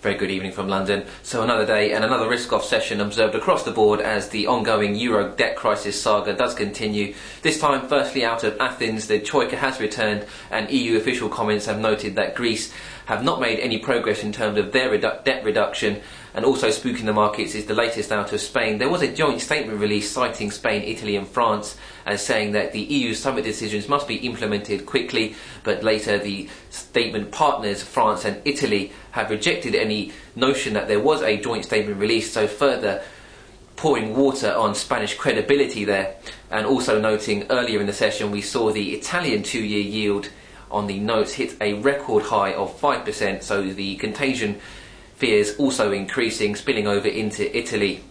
Very good evening from London. So another day and another risk-off session observed across the board as the ongoing Euro debt crisis saga does continue. This time, firstly out of Athens, the Troika has returned and EU official comments have noted that Greece have not made any progress in terms of their debt reduction. And also spooking the markets is the latest out of Spain. There was a joint statement released citing Spain, Italy and France as saying that the EU summit decisions must be implemented quickly, but later the statement partners, France and Italy, have rejected any notion that there was a joint statement released, so further pouring water on Spanish credibility there. And also noting earlier in the session we saw the Italian two-year yield on the notes hit a record high of 5%, so the contagion fears also increasing, spilling over into Italy.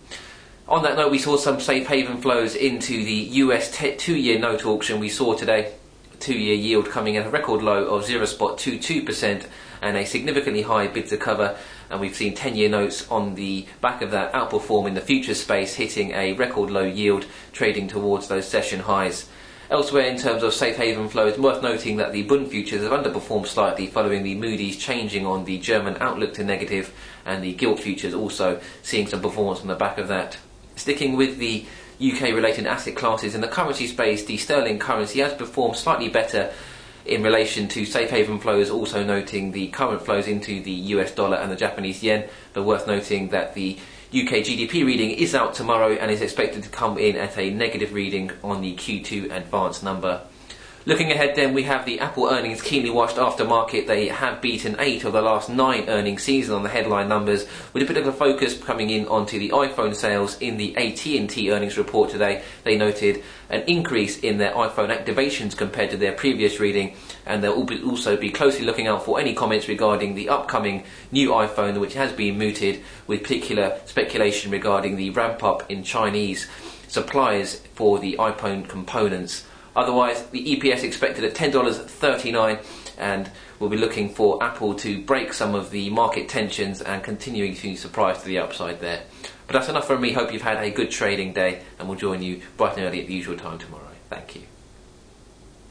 On that note, we saw some safe haven flows into the US two-year note auction we saw today. Two-year yield coming at a record low of 0.22% and a significantly high bid to cover, and we've seen 10-year notes on the back of that outperforming the futures space, hitting a record low yield, trading towards those session highs. Elsewhere, in terms of safe haven flows, worth noting that the Bund futures have underperformed slightly following the Moody's changing on the German outlook to negative, and the gilt futures also seeing some performance on the back of that. Sticking with the UK related asset classes, in the currency space, the sterling currency has performed slightly better in relation to safe haven flows, also noting the current flows into the US dollar and the Japanese yen, but worth noting that the UK GDP reading is out tomorrow and is expected to come in at a negative reading on the Q2 advanced number. Looking ahead then, we have the Apple earnings keenly watched after market. They have beaten 8 of the last 9 earnings season on the headline numbers, with a bit of a focus coming in onto the iPhone sales. In the AT&T earnings report today, they noted an increase in their iPhone activations compared to their previous reading, and they'll also be closely looking out for any comments regarding the upcoming new iPhone, which has been mooted, with particular speculation regarding the ramp up in Chinese suppliers for the iPhone components. Otherwise, the EPS expected at $10.39, and we'll be looking for Apple to break some of the market tensions and continuing to surprise to the upside there. But that's enough from me. Hope you've had a good trading day, and we'll join you bright and early at the usual time tomorrow. Thank you.